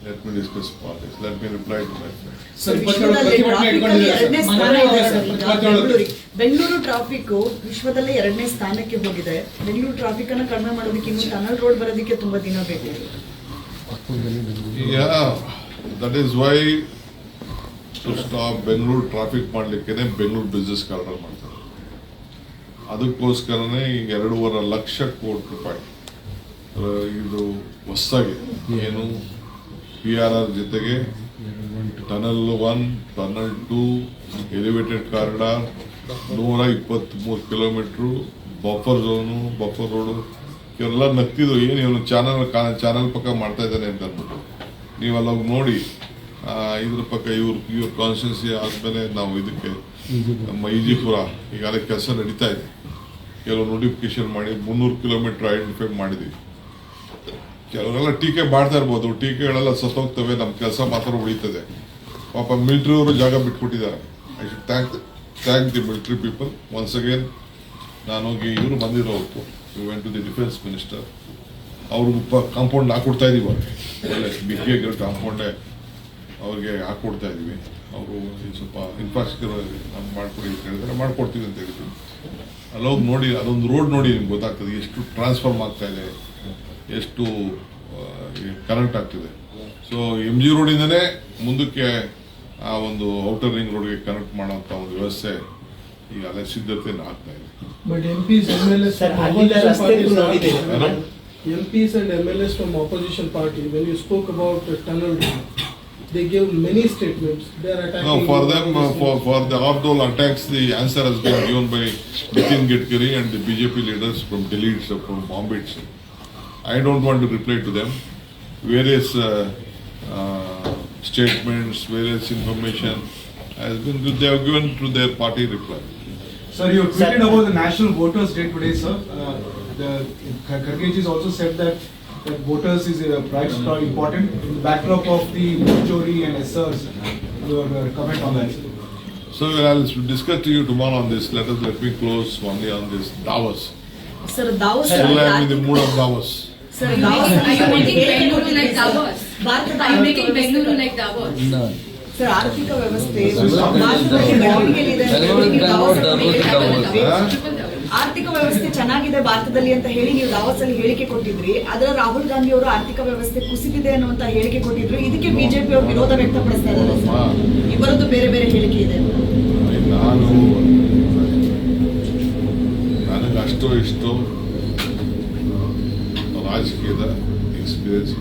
Let me discuss politics. Let me reply to my friend. Sir, ವಿಶ್ವದಲ್ಲಿ traffic ಅಲ್ಲಿ ಎರಡನೇ ಸ್ಥಾನ ಇದೆ ಸರ್. ಈಗ ಬೆಂಗಳೂರು ಟ್ರಾಫಿಕ್ ವಿಶ್ವದಲ್ಲೇ ಎರಡನೇ ಸ್ಥಾನಕ್ಕೆ ಹೋಗಿದೆ. ಬೆಂಗಳೂರು ಟ್ರಾಫಿಕ್ ಅನ್ನ ಕಡಿಮೆ ಮಾಡೋದಕ್ಕೆ ಇನ್ನು ಟನಲ್ ರೋಡ್ ಬರೋದಕ್ಕೆ ತುಂಬಾ ದಿನ ಬೇಕು. Yeah, that is why to stop Bengaluru traffic ಮಾಡ್ಲಿಕ್ಕೆ ಬೆಂಗಳೂರು ಬಿಸ್ನೆಸ್ ಕಾರಿಡಾರ್ ಮಾಡ್ತಾರೆ. ಅದಕ್ಕೋಸ್ಕರನೇ ಈಗ 2.5 ಲಕ್ಷ ಕೋಟಿ ರೂಪಾಯಿ ಇದು ಹೊಸದಾಗಿ ಏನು PRR ಜೊತೆಗೆ tunnel 1, tunnel 2, elevated corridor, 123 kilometre, buffer zone, buffer road ಇವೆಲ್ಲ ನಗ್ತಿದ್ರು. ಏನು ಇವನು ಚಾನಲ್ ಪಕ್ಕ ಮಾಡ್ತಾ ಇದ್ದಾನೆ ಅಂತ ಅಂದ್ಬಿಟ್ಟು ನೀವು ಅಲ್ಲಿ ಹೋಗಿ ನೋಡಿ. ಇದ್ರ ಪಕ್ಕ ಇವ್ರ ಕಾನ್ಸ್ಟಿಟ್ಯೂನ್ಸಿ ಆದಮೇಲೆ ನಾವು ಇದಕ್ಕೆ ನಮ್ಮ ಈಜಿಪುರ ಈಗಾಗಲೇ ಕೆಲಸ ನಡೀತಾ ಇದೆ. ಕೆಲವು ನೋಟಿಫಿಕೇಶನ್ ಮಾಡಿ 300 ಕಿಲೋಮೀಟರ್ ಐಡೆಂಟಿಫೈ ಮಾಡಿದ್ದೀವಿ. ಕೆಲವರೆಲ್ಲ ಟೀಕೆ ಮಾಡ್ತಾ ಇರ್ಬೋದು, ಟೀಕೆಗಳೆಲ್ಲ ಸತ್ತೋಗ್ತವೆ, ನಮ್ಮ ಕೆಲಸ ಮಾತ್ರ ಉಳಿತದೆ. ಪಾಪ ಮಿಲಿಟರಿ ಅವರು ಜಾಗ ಬಿಟ್ಬಿಟ್ಟಿದ್ದಾರೆ. I should thank the military people once again. ನಾನು ಹೋಗಿ ಇವರು ಬಂದಿರೋ ಹೊತ್ತು you went to the defence minister, ಅವ್ರಿಗೆ ಕಾಂಪೌಂಡ್ ಹಾಕೊಡ್ತಾ ಇದೀವಿ. ಒಳ್ಳೆ ಬಿಗ್ಗೆಗಿರೋ ಕಾಂಪೌಂಡೇ ಅವ್ರಿಗೆ ಹಾಕ್ಕೊಡ್ತಾ ಇದ್ದೀವಿ. ಅವರು ಸ್ವಲ್ಪ ಇನ್ಫ್ರಾಸ್ಟ್ರಕ್ಚರ್ ನಮ್ಮ ಮಾಡ್ಕೊಡಿ ಅಂತ ಹೇಳಿದ್ರೆ ಮಾಡ್ಕೊಡ್ತೀವಿ ಅಂತ ಹೇಳ್ತೀವಿ. ಅಲ್ಲೋಗಿ ನೋಡಿ, ಅದೊಂದು ರೋಡ್ ನೋಡಿ ನಿಮ್ಗೆ ಗೊತ್ತಾಗ್ತದೆ ಎಷ್ಟು ಟ್ರಾನ್ಸ್ಫಾರ್ಮ್ ಆಗ್ತಾ ಇದೆ, ಎಷ್ಟು ಕನೆಕ್ಟ್ ಆಗ್ತಿದೆ. ಸೊ MG ರೋಡಿಂದನೇ ಮುಂದಕ್ಕೆ ಆ ಒಂದು ಔಟರ್ ರಿಂಗ್ ರೋಡ್ಗೆ ಕನೆಕ್ಟ್ ಮಾಡೋಂಥ ಒಂದು ವ್ಯವಸ್ಥೆ ಈಗ ಅಲ್ಲೇ ಸಿದ್ಧತೆ ಆಗ್ತಾ ಇದೆ. But MPs, MLAs and MLAs from opposition party, when you spoke about the tunnel, they gave many statements. They are attacking. No, for them, for the off-dole attacks, the answer has been given by Nitin Gadkari and the BJP leaders from Delhi, from Bombay itself. I don't want to reply to them. Various statements, various information has been, they have given to their party reply. Sir, you tweeted about the National Voters Day today, sir. Kharge has also said that voters is important in the backdrop of the Chori and SRs. Your comment on that? So I'll discuss to you tomorrow on this. Let me close only on this Davos. Sir, Davos. Still I am in the mood of Davos. Sir, Are you making Bengaluru like Davos? Are you making Bengaluru like Davos? No. Sir, ಆರ್ಥಿಕ ವ್ಯವಸ್ಥೆ ಭಾರತದಲ್ಲಿ ಬೆಳವಣಿಗೆಯಲ್ಲಿದೆ. ಆರ್ಥಿಕ ವ್ಯವಸ್ಥೆ ಚೆನ್ನಾಗಿದೆ ಭಾರತದಲ್ಲಿ ಅಂತ ಹೇಳಿ ನೀವು ದಾವೋಸ್ ಅಲ್ಲಿ ಹೇಳಿಕೆ ಕೊಟ್ಟಿದ್ರಿ. ಅದರ ರಾಹುಲ್ ಗಾಂಧಿ ಅವರು ಆರ್ಥಿಕ ವ್ಯವಸ್ಥೆ ಕುಸಿದಿದೆ ಅನ್ನುವಂತ ಹೇಳಿಕೆ ಕೊಟ್ಟಿದ್ರು. ಇದಕ್ಕೆ ಬಿಜೆಪಿ ಅವರು ವಿರೋಧ ವ್ಯಕ್ತಪಡಿಸ್ತಾ ಇದ್ದಾರೆ. ಇಬ್ಬರದ್ದು ಬೇರೆ ಬೇರೆ ಹೇಳಿಕೆ ಇದೆ. ನನಗೆ ಅಷ್ಟೋ ಇಷ್ಟೋ ರಾಜಕೀಯದ ಎಕ್ಸ್ಪೀರಿಯನ್ಸ್